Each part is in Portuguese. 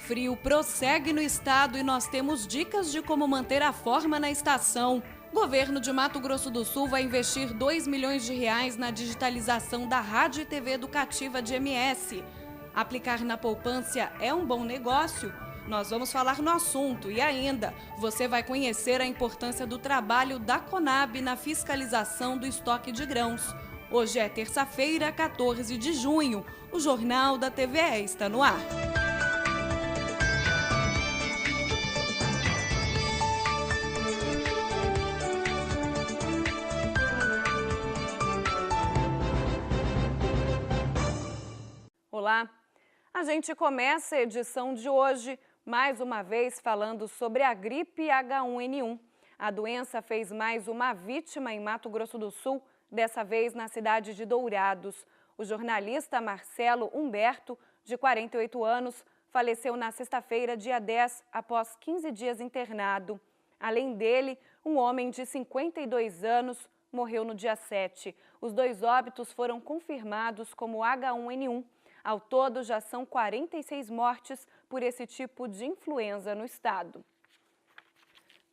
frio prossegue no estado e nós temos dicas de como manter a forma na estação. Governo de Mato Grosso do Sul vai investir R$2 milhões na digitalização da rádio e TV educativa de MS. Aplicar na poupança é um bom negócio? Nós vamos falar no assunto e ainda você vai conhecer a importância do trabalho da Conab na fiscalização do estoque de grãos. Hoje é terça-feira, 14 de junho. O Jornal da TVE está no ar. Olá, a gente começa a edição de hoje, mais uma vez falando sobre a gripe H1N1. A doença fez mais uma vítima em Mato Grosso do Sul, dessa vez na cidade de Dourados. O jornalista Marcelo Humberto, de 48 anos, faleceu na sexta-feira, dia 10, após 15 dias internado. Além dele, um homem de 52 anos morreu no dia 7. Os dois óbitos foram confirmados como H1N1. Ao todo, já são 46 mortes por esse tipo de influenza no estado.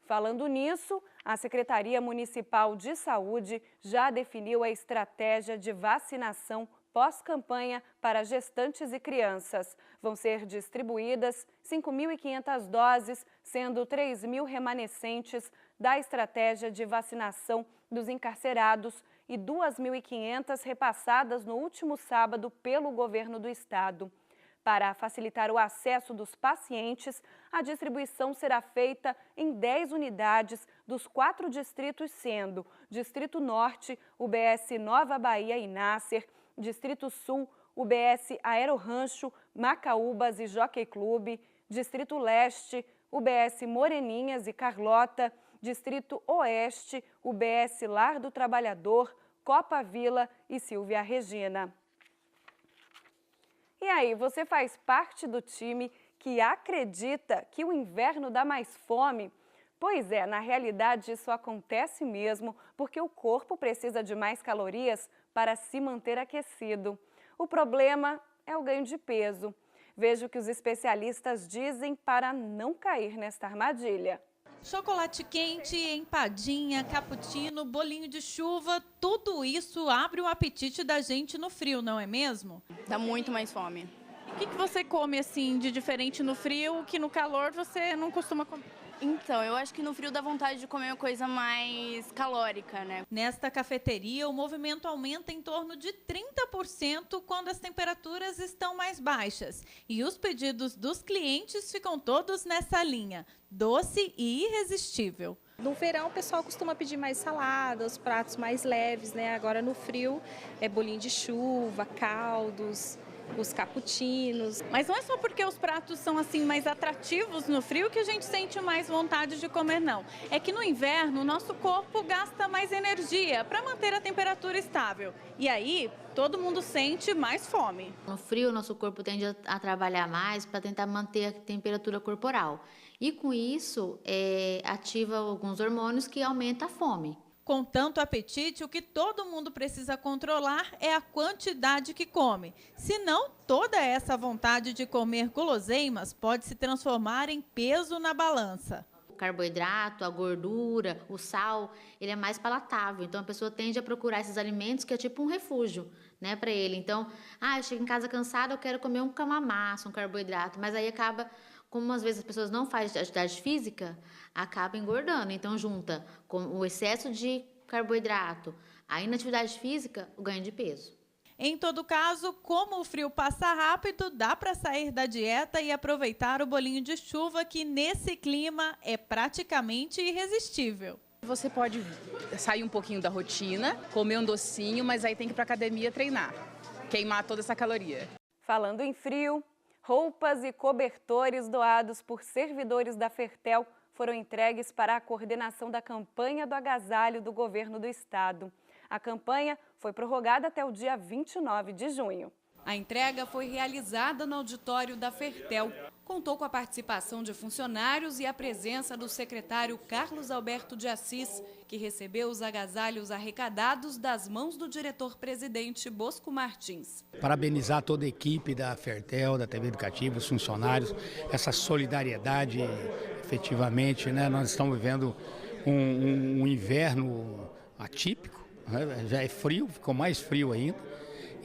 Falando nisso, a Secretaria Municipal de Saúde já definiu a estratégia de vacinação pós-campanha para gestantes e crianças. Vão ser distribuídas 5.500 doses, sendo 3.000 remanescentes da estratégia de vacinação dos encarcerados e 2.500 repassadas no último sábado pelo governo do estado. Para facilitar o acesso dos pacientes, a distribuição será feita em 10 unidades dos 4 distritos, sendo Distrito Norte, UBS Nova Bahia e Nasser, Distrito Sul, UBS Aerorancho, Macaúbas e Jockey Clube, Distrito Leste, UBS Moreninhas e Carlota, Distrito Oeste, UBS Lar do Trabalhador, Copa Vila e Silvia Regina. E aí, você faz parte do time que acredita que o inverno dá mais fome? Pois é, na realidade isso acontece mesmo, porque o corpo precisa de mais calorias para se manter aquecido. O problema é o ganho de peso. Veja o que os especialistas dizem para não cair nesta armadilha. Chocolate quente, empadinha, cappuccino, bolinho de chuva, tudo isso abre o apetite da gente no frio, não é mesmo? Dá muito mais fome. O que você come assim de diferente no frio que no calor você não costuma comer? Então, eu acho que no frio dá vontade de comer uma coisa mais calórica, né? Nesta cafeteria, o movimento aumenta em torno de 30% quando as temperaturas estão mais baixas. E os pedidos dos clientes ficam todos nessa linha, doce e irresistível. No verão, o pessoal costuma pedir mais salada, os pratos mais leves, né? Agora no frio, é bolinho de chuva, caldos, os cappuccinos. Mas não é só porque os pratos são assim mais atrativos no frio que a gente sente mais vontade de comer, não. É que no inverno o nosso corpo gasta mais energia para manter a temperatura estável. E aí todo mundo sente mais fome. No frio, nosso corpo tende a trabalhar mais para tentar manter a temperatura corporal. E com isso, ativa alguns hormônios que aumentam a fome. Com tanto apetite, o que todo mundo precisa controlar é a quantidade que come. Senão, toda essa vontade de comer guloseimas pode se transformar em peso na balança. O carboidrato, a gordura, o sal, ele é mais palatável. Então, a pessoa tende a procurar esses alimentos que é tipo um refúgio, né, para ele. Então, eu chego em casa cansada, eu quero comer uma massa, um carboidrato. Mas aí acaba, como às vezes as pessoas não fazem atividade física, acaba engordando. Então, junta com o excesso de carboidrato, a inatividade física, o ganho de peso. Em todo caso, como o frio passa rápido, dá para sair da dieta e aproveitar o bolinho de chuva, que nesse clima é praticamente irresistível. Você pode sair um pouquinho da rotina, comer um docinho, mas aí tem que ir para a academia treinar, queimar toda essa caloria. Falando em frio, roupas e cobertores doados por servidores da Fertel foram entregues para a coordenação da campanha do agasalho do governo do estado. A campanha foi prorrogada até o dia 29 de junho. A entrega foi realizada no auditório da Fertel. Contou com a participação de funcionários e a presença do secretário Carlos Alberto de Assis, que recebeu os agasalhos arrecadados das mãos do diretor-presidente Bosco Martins. Parabenizar toda a equipe da Fertel, da TV Educativa, os funcionários, essa solidariedade, efetivamente, né? Nós estamos vivendo um inverno atípico, né? Já é frio, ficou mais frio ainda.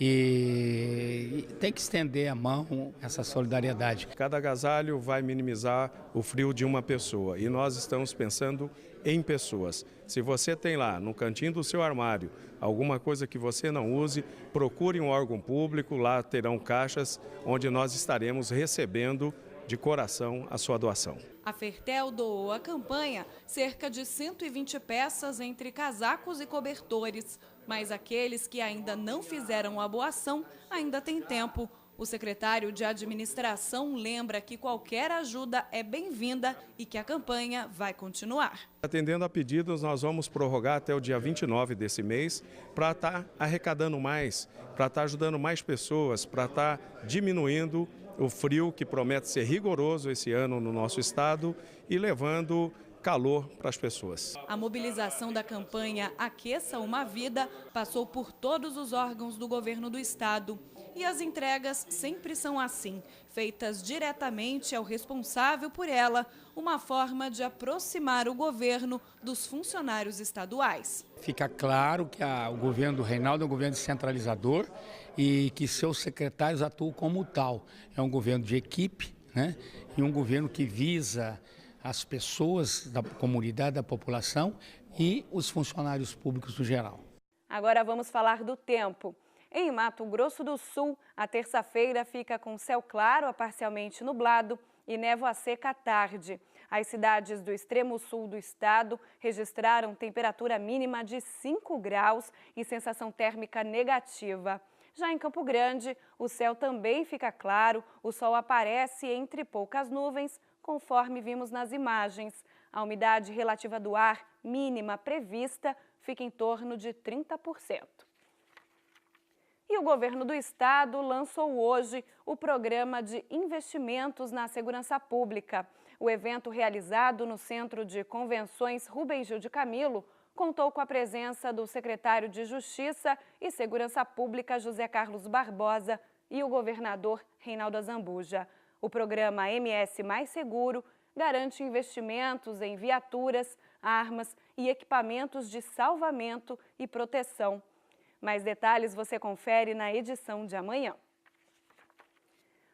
E tem que estender a mão, essa solidariedade. Cada agasalho vai minimizar o frio de uma pessoa e nós estamos pensando em pessoas. Se você tem lá no cantinho do seu armário alguma coisa que você não use, procure um órgão público, lá terão caixas onde nós estaremos recebendo de coração a sua doação. A Fertel doou à campanha cerca de 120 peças entre casacos e cobertores, mas aqueles que ainda não fizeram a doação ainda têm tempo. O secretário de Administração lembra que qualquer ajuda é bem-vinda e que a campanha vai continuar. Atendendo a pedidos, nós vamos prorrogar até o dia 29 desse mês para estar arrecadando mais, para estar ajudando mais pessoas, para estar diminuindo o frio que promete ser rigoroso esse ano no nosso estado e levando calor para as pessoas. A mobilização da campanha Aqueça uma Vida passou por todos os órgãos do governo do estado. E as entregas sempre são assim, feitas diretamente ao responsável por ela, uma forma de aproximar o governo dos funcionários estaduais. Fica claro que o governo do Reinaldo é um governo descentralizador e que seus secretários atuam como tal. É um governo de equipe, né? E um governo que visa as pessoas da comunidade, da população e os funcionários públicos no geral. Agora vamos falar do tempo. Em Mato Grosso do Sul, a terça-feira fica com céu claro a parcialmente nublado e névoa seca à tarde. As cidades do extremo sul do estado registraram temperatura mínima de 5 graus e sensação térmica negativa. Já em Campo Grande, o céu também fica claro, o sol aparece entre poucas nuvens, conforme vimos nas imagens. A umidade relativa do ar mínima prevista fica em torno de 30%. E o governo do estado lançou hoje o programa de investimentos na segurança pública. O evento, realizado no Centro de Convenções Rubem Gil de Camilo, contou com a presença do secretário de Justiça e Segurança Pública, José Carlos Barbosa, e o governador Reinaldo Azambuja. O programa MS Mais Seguro garante investimentos em viaturas, armas e equipamentos de salvamento e proteção. Mais detalhes você confere na edição de amanhã.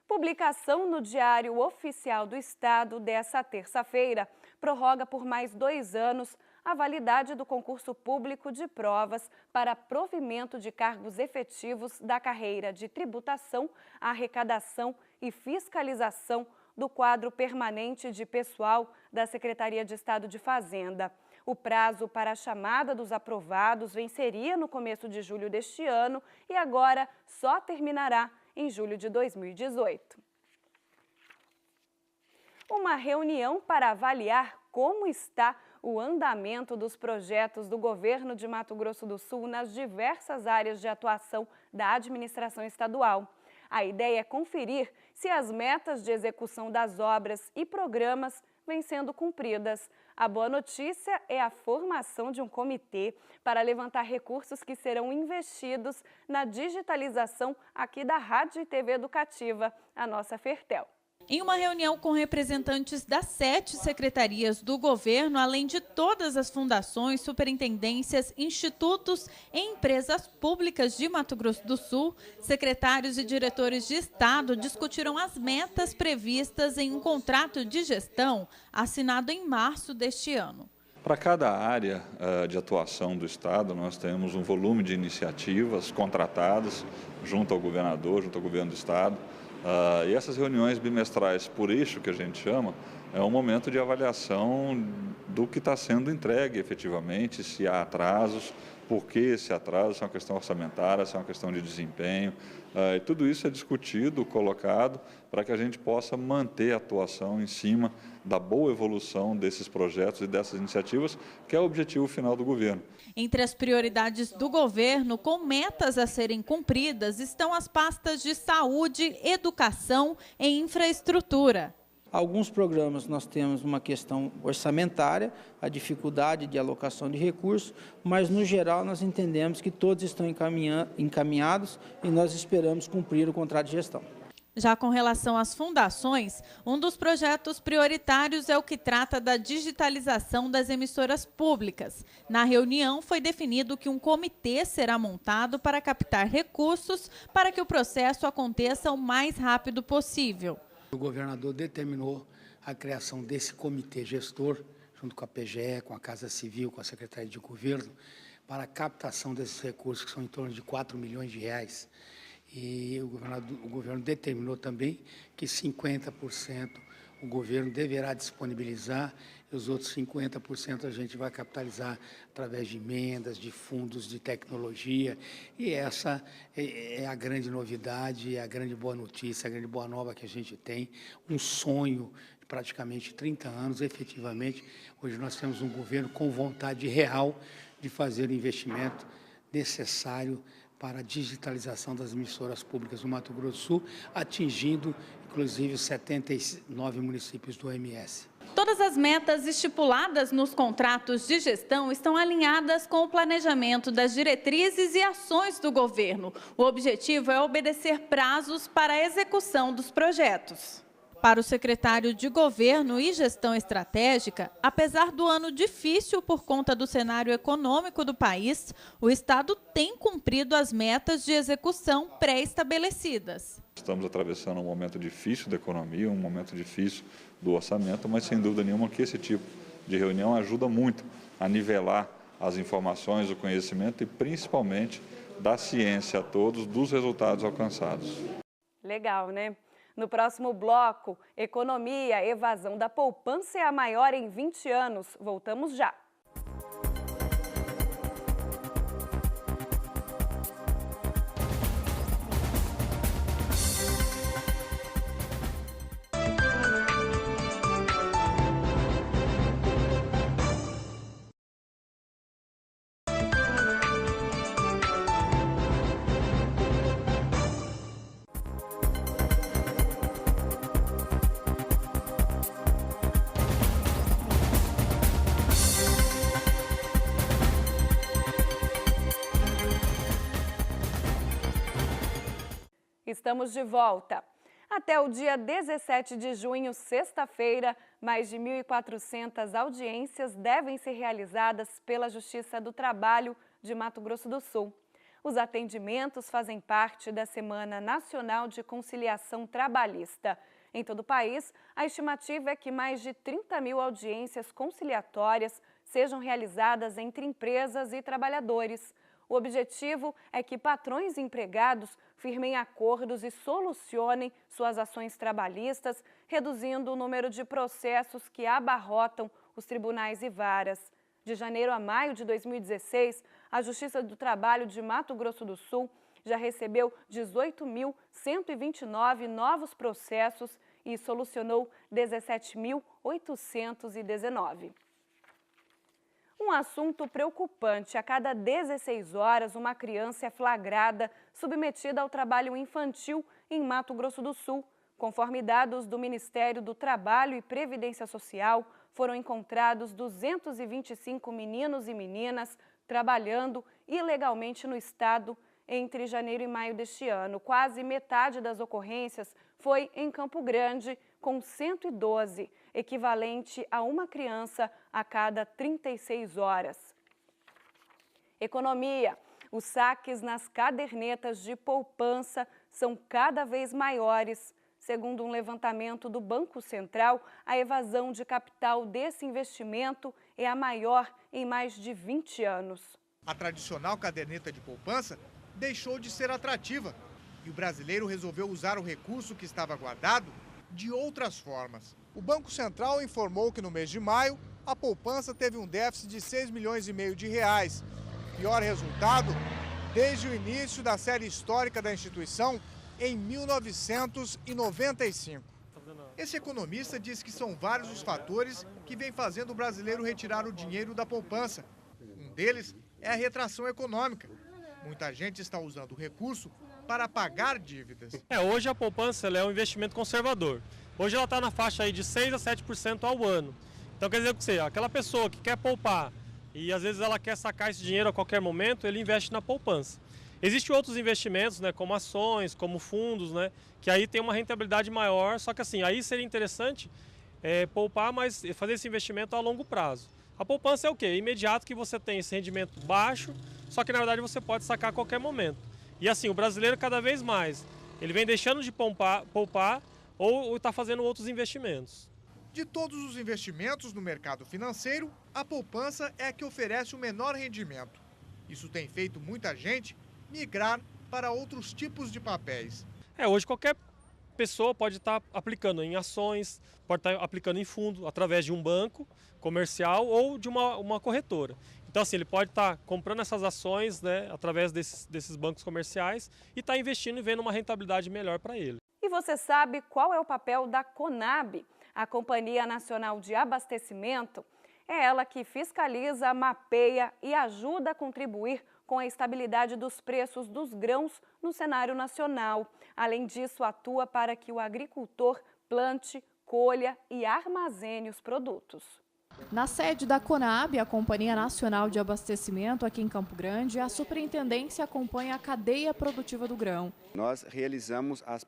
Publicação no Diário Oficial do Estado dessa terça-feira prorroga por mais 2 anos a validade do concurso público de provas para provimento de cargos efetivos da carreira de tributação, arrecadação e fiscalização do quadro permanente de pessoal da Secretaria de Estado de Fazenda. O prazo para a chamada dos aprovados venceria no começo de julho deste ano e agora só terminará em julho de 2018. Uma reunião para avaliar como está o andamento dos projetos do governo de Mato Grosso do Sul nas diversas áreas de atuação da administração estadual. A ideia é conferir se as metas de execução das obras e programas vêm sendo cumpridas. A boa notícia é a formação de um comitê para levantar recursos que serão investidos na digitalização aqui da Rádio e TV Educativa, a nossa Fertel. Em uma reunião com representantes das 7 secretarias do governo, além de todas as fundações, superintendências, institutos e empresas públicas de Mato Grosso do Sul, secretários e diretores de Estado discutiram as metas previstas em um contrato de gestão assinado em março deste ano. Para cada área de atuação do Estado, nós temos um volume de iniciativas contratadas junto ao governador, junto ao governo do Estado. E essas reuniões bimestrais, por isso que a gente chama, é um momento de avaliação do que está sendo entregue efetivamente, se há atrasos, por que esse atraso, se é uma questão orçamentária, se é uma questão de desempenho. E tudo isso é discutido, colocado, para que a gente possa manter a atuação em cima da boa evolução desses projetos e dessas iniciativas, que é o objetivo final do governo. Entre as prioridades do governo, com metas a serem cumpridas, estão as pastas de saúde, educação e infraestrutura. Alguns programas nós temos uma questão orçamentária, a dificuldade de alocação de recursos, mas no geral nós entendemos que todos estão encaminhados e nós esperamos cumprir o contrato de gestão. Já com relação às fundações, um dos projetos prioritários é o que trata da digitalização das emissoras públicas. Na reunião foi definido que um comitê será montado para captar recursos para que o processo aconteça o mais rápido possível. O governador determinou a criação desse comitê gestor, junto com a PGE, com a Casa Civil, com a Secretaria de Governo, para a captação desses recursos, que são em torno de 4 milhões de reais. E o governo determinou também que 50% o governo deverá disponibilizar e os outros 50% a gente vai capitalizar através de emendas, de fundos de tecnologia. E essa é a grande novidade, é a grande boa notícia, a grande boa nova que a gente tem, um sonho de praticamente 30 anos, efetivamente. Hoje nós temos um governo com vontade real de fazer o investimento necessário para a digitalização das emissoras públicas do Mato Grosso do Sul, atingindo, inclusive, os 79 municípios do OMS. Todas as metas estipuladas nos contratos de gestão estão alinhadas com o planejamento das diretrizes e ações do governo. O objetivo é obedecer prazos para a execução dos projetos. Para o secretário de Governo e Gestão Estratégica, apesar do ano difícil por conta do cenário econômico do país, o Estado tem cumprido as metas de execução pré-estabelecidas. Estamos atravessando um momento difícil da economia, um momento difícil do orçamento, mas sem dúvida nenhuma que esse tipo de reunião ajuda muito a nivelar as informações, o conhecimento e principalmente dar ciência a todos dos resultados alcançados. Legal, né? No próximo bloco, economia, evasão da poupança é a maior em 20 anos. Voltamos já. Estamos de volta. Até o dia 17 de junho, sexta-feira, mais de 1.400 audiências devem ser realizadas pela Justiça do Trabalho de Mato Grosso do Sul. Os atendimentos fazem parte da Semana Nacional de Conciliação Trabalhista. Em todo o país, a estimativa é que mais de 30 mil audiências conciliatórias sejam realizadas entre empresas e trabalhadores. O objetivo é que patrões e empregados firmem acordos e solucionem suas ações trabalhistas, reduzindo o número de processos que abarrotam os tribunais e varas. De janeiro a maio de 2016, a Justiça do Trabalho de Mato Grosso do Sul já recebeu 18.129 novos processos e solucionou 17.819. Um assunto preocupante: a cada 16 horas, uma criança é flagrada submetida ao trabalho infantil em Mato Grosso do Sul. Conforme dados do Ministério do Trabalho e Previdência Social, foram encontrados 225 meninos e meninas trabalhando ilegalmente no estado entre janeiro e maio deste ano. Quase metade das ocorrências foi em Campo Grande, com 112, equivalente a uma criança a cada 36 horas. Economia. Os saques nas cadernetas de poupança são cada vez maiores. Segundo um levantamento do Banco Central, a evasão de capital desse investimento é a maior em mais de 20 anos. A tradicional caderneta de poupança deixou de ser atrativa e o brasileiro resolveu usar o recurso que estava guardado de outras formas. O Banco Central informou que no mês de maio a poupança teve um déficit de 6,5 milhões de reais. pior resultado desde o início da série histórica da instituição em 1995. Esse economista diz que são vários os fatores que vêm fazendo o brasileiro retirar o dinheiro da poupança. Um deles é a retração econômica. Muita gente está usando o recurso para pagar dívidas. Hoje a poupança ela é um investimento conservador. Hoje ela está na faixa aí de 6 a 7% ao ano. Então quer dizer que aquela pessoa que quer poupar e às vezes ela quer sacar esse dinheiro a qualquer momento, ele investe na poupança. Existem outros investimentos, né, como ações, como fundos, né, que aí tem uma rentabilidade maior, só que assim, aí seria interessante poupar, mas fazer esse investimento a longo prazo. A poupança é o quê? É imediato que você tem esse rendimento baixo, só que na verdade você pode sacar a qualquer momento. E assim, o brasileiro cada vez mais, ele vem deixando de poupar ou está fazendo outros investimentos. De todos os investimentos no mercado financeiro, a poupança é a que oferece o menor rendimento. Isso tem feito muita gente migrar para outros tipos de papéis. Hoje qualquer pessoa pode estar aplicando em ações, pode estar aplicando em fundo, através de um banco comercial ou de uma corretora. Então assim, ele pode estar comprando essas ações, né, através desses bancos comerciais e estar investindo e vendo uma rentabilidade melhor para ele. E você sabe qual é o papel da Conab, a Companhia Nacional de Abastecimento? É ela que fiscaliza, mapeia e ajuda a contribuir com a estabilidade dos preços dos grãos no cenário nacional. Além disso, atua para que o agricultor plante, colha e armazene os produtos. Na sede da Conab, a Companhia Nacional de Abastecimento, aqui em Campo Grande, a superintendência acompanha a cadeia produtiva do grão. Nós realizamos a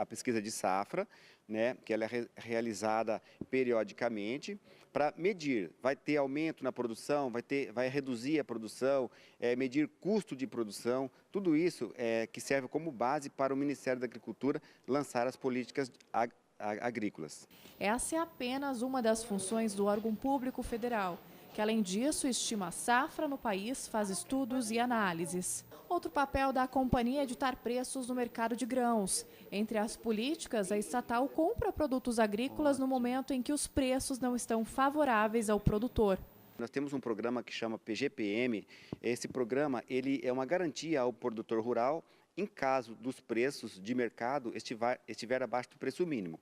pesquisa de safra, né, que ela é realizada periodicamente para medir, vai ter aumento na produção, vai reduzir a produção, medir custo de produção, tudo isso que serve como base para o Ministério da Agricultura lançar as políticas agrícolas. Essa é apenas uma das funções do órgão público federal, que além disso estima a safra no país, faz estudos e análises. Outro papel da companhia é ditar preços no mercado de grãos. Entre as políticas, a estatal compra produtos agrícolas no momento em que os preços não estão favoráveis ao produtor. Nós temos um programa que chama PGPM. Esse programa ele é uma garantia ao produtor rural em caso dos preços de mercado estiver abaixo do preço mínimo.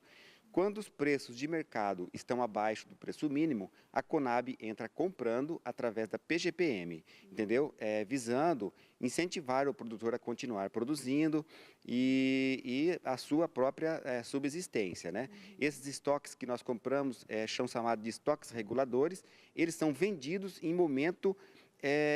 Quando os preços de mercado estão abaixo do preço mínimo, a Conab entra comprando através da PGPM, entendeu? Visando incentivar o produtor a continuar produzindo e a sua própria subsistência, né? Esses estoques que nós compramos são chamados de estoques reguladores, eles são vendidos em momento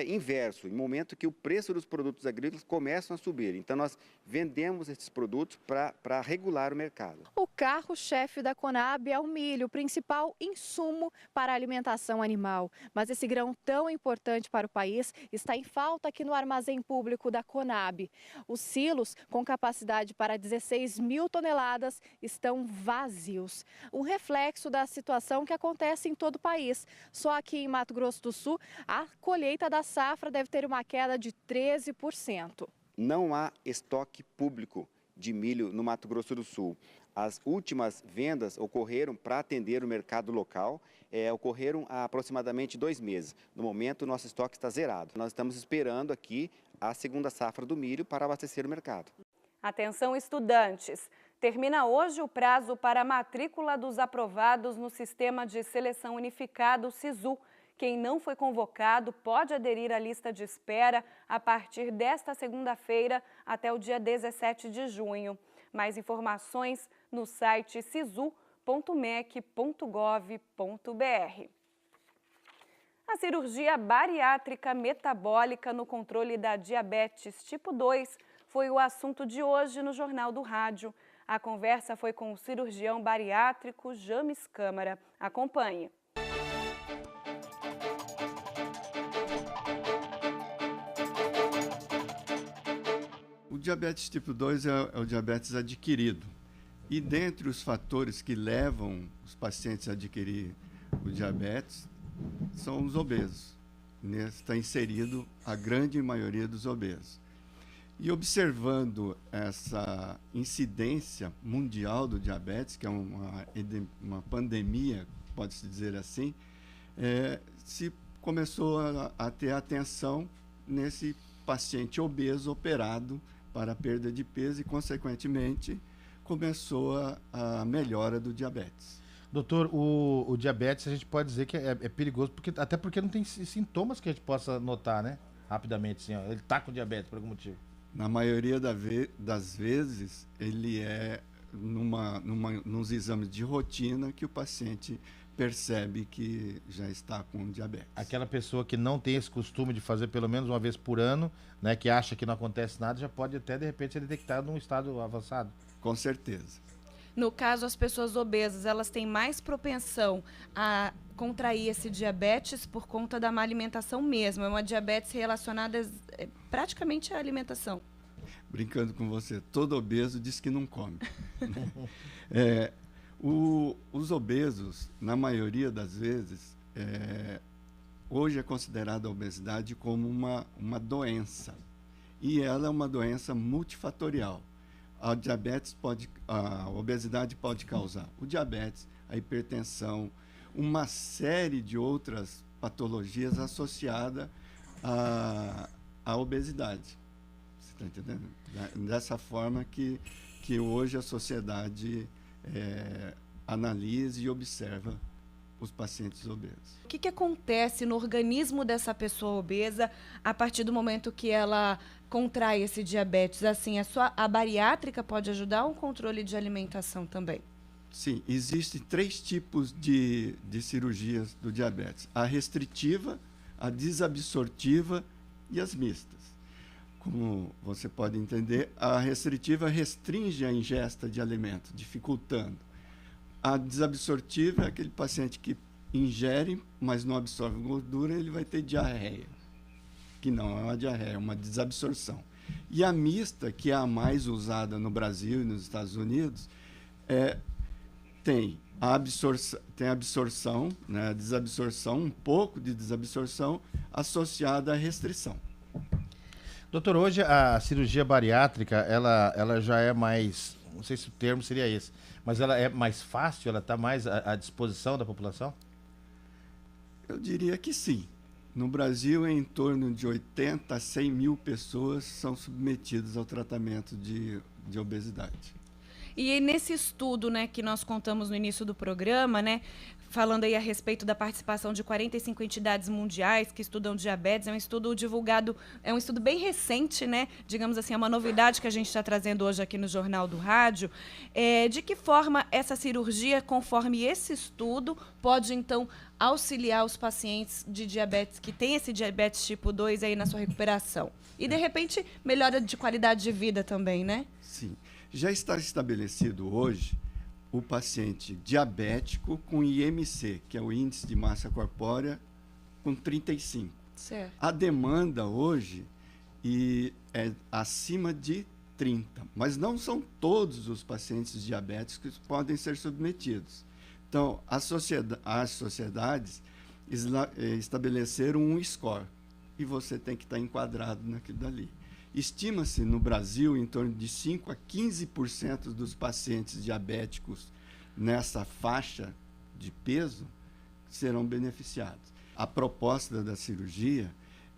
inverso, em momento que o preço dos produtos agrícolas começam a subir. Então, nós vendemos esses produtos para regular o mercado. O carro-chefe da Conab é o milho, o principal insumo para a alimentação animal. Mas esse grão tão importante para o país está em falta aqui no armazém público da Conab. Os silos, com capacidade para 16 mil toneladas, estão vazios. Um reflexo da situação que acontece em todo o país. Só aqui em Mato Grosso do Sul, a colheita da safra deve ter uma queda de 13%. Não há estoque público de milho no Mato Grosso do Sul. As últimas vendas ocorreram para atender o mercado local, ocorreram há aproximadamente 2 meses. No momento, o nosso estoque está zerado. Nós estamos esperando aqui a segunda safra do milho para abastecer o mercado. Atenção, estudantes! Termina hoje o prazo para a matrícula dos aprovados no Sistema de Seleção Unificado, SISU. Quem não foi convocado pode aderir à lista de espera a partir desta segunda-feira até o dia 17 de junho. Mais informações no site sisu.mec.gov.br. A cirurgia bariátrica metabólica no controle da diabetes tipo 2 foi o assunto de hoje no Jornal do Rádio. A conversa foi com o cirurgião bariátrico James Câmara. Acompanhe. O diabetes tipo 2 é o diabetes adquirido. E dentre os fatores que levam os pacientes a adquirir o diabetes são os obesos. Nesse está inserido a grande maioria dos obesos. E observando essa incidência mundial do diabetes, que é uma pandemia, pode-se dizer assim, se começou a ter atenção nesse paciente obeso operado para a perda de peso e, consequentemente, começou a melhora do diabetes. Doutor, o diabetes a gente pode dizer que é perigoso, até porque não tem sintomas que a gente possa notar, né? Rapidamente, assim, ó, ele está com diabetes por algum motivo. Na maioria das vezes, ele é nos exames de rotina que o paciente percebe que já está com diabetes. Aquela pessoa que não tem esse costume de fazer pelo menos uma vez por ano, né, que acha que não acontece nada, já pode até, de repente, ser detectado num estado avançado. Com certeza. No caso, as pessoas obesas, elas têm mais propensão a contrair esse diabetes por conta da má alimentação mesmo. É uma diabetes relacionada praticamente à alimentação. Brincando com você, todo obeso diz que não come. Os obesos, na maioria das vezes, hoje é considerada a obesidade como uma doença. E ela é uma doença multifatorial. A obesidade pode causar o diabetes, a hipertensão, uma série de outras patologias associadas à obesidade. Você está entendendo? Dessa forma que hoje a sociedade analisa e observa os pacientes obesos. O que acontece no organismo dessa pessoa obesa a partir do momento que ela contrai esse diabetes? Assim, a bariátrica pode ajudar ou o controle de alimentação também? Sim, existem 3 tipos de cirurgias do diabetes: a restritiva, a desabsortiva e as mistas. Como você pode entender, a restritiva restringe a ingesta de alimento, dificultando. A desabsortiva é aquele paciente que ingere, mas não absorve gordura, ele vai ter diarreia, que não é uma diarreia, é uma desabsorção. E a mista, que é a mais usada no Brasil e nos Estados Unidos, tem a absorção, né, a desabsorção, um pouco de desabsorção associada à restrição. Doutor, hoje a cirurgia bariátrica, ela já é mais, não sei se o termo seria esse, mas ela é mais fácil, ela está mais à disposição da população? Eu diria que sim. No Brasil, em torno de 80 a 100 mil pessoas são submetidas ao tratamento de obesidade. E nesse estudo, né, que nós contamos no início do programa, né, falando aí a respeito da participação de 45 entidades mundiais que estudam diabetes, é um estudo divulgado, é um estudo bem recente, né, digamos assim, é uma novidade que a gente está trazendo hoje aqui no Jornal do Rádio. De que forma essa cirurgia, conforme esse estudo, pode, então, auxiliar os pacientes de diabetes que têm esse diabetes tipo 2 aí na sua recuperação? E, de repente, melhora de qualidade de vida também, né? Sim. Já está estabelecido hoje o paciente diabético com IMC, que é o índice de massa corpórea, com 35. Certo. A demanda hoje é acima de 30, mas não são todos os pacientes diabéticos que podem ser submetidos. Então, as sociedades estabeleceram um score e você tem que estar enquadrado naquilo dali. Estima-se no Brasil em torno de 5 a 15% dos pacientes diabéticos nessa faixa de peso serão beneficiados. A proposta da cirurgia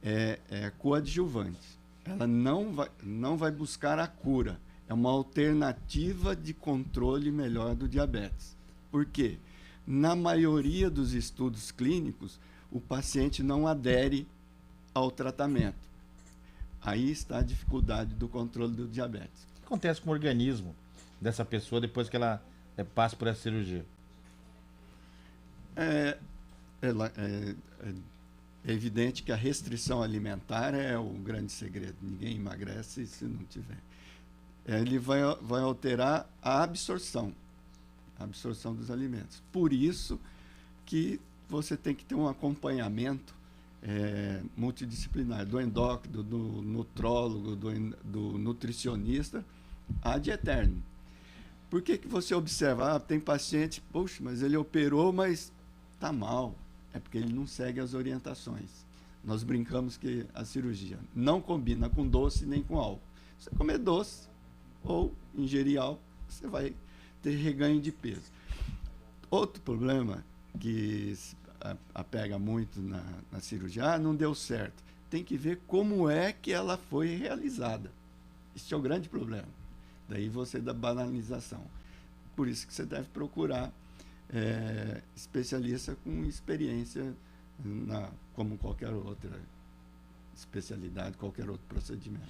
é coadjuvante. Ela não vai buscar a cura. É uma alternativa de controle melhor do diabetes. Por quê? Na maioria dos estudos clínicos, o paciente não adere ao tratamento. Aí está a dificuldade do controle do diabetes. O que acontece com o organismo dessa pessoa depois que ela passa por essa cirurgia? É evidente que a restrição alimentar é o grande segredo. Ninguém emagrece se não tiver. Ele vai alterar a absorção dos alimentos. Por isso que você tem que ter um acompanhamento multidisciplinar, do endócrino, do nutrólogo, do nutricionista, ad eterno. Por que você observa, tem paciente, poxa, mas ele operou, mas está mal. É porque ele não segue as orientações. Nós brincamos que a cirurgia não combina com doce nem com álcool. Você comer doce ou ingerir álcool, você vai ter reganho de peso. Outro problema que apega muito na cirurgia, não deu certo. tem que ver como é que ela foi realizada. Este é o grande problema. Daí você da banalização. Por isso que você deve procurar especialista com experiência como qualquer outra especialidade, qualquer outro procedimento.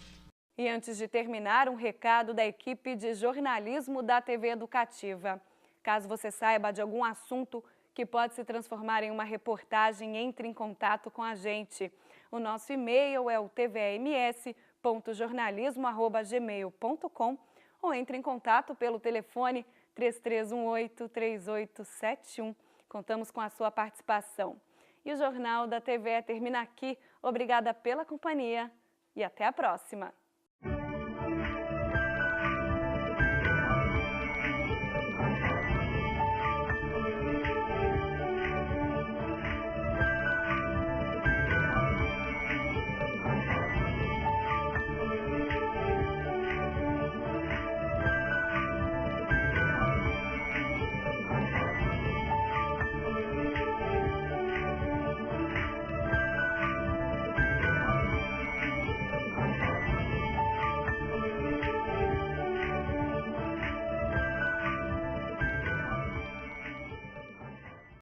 E antes de terminar, um recado da equipe de jornalismo da TV Educativa. Caso você saiba de algum assunto que pode se transformar em uma reportagem, entre em contato com a gente. O nosso e-mail é o tvms.jornalismo@gmail.com ou entre em contato pelo telefone 3318-3871. Contamos com a sua participação. E o Jornal da TVE termina aqui. Obrigada pela companhia e até a próxima.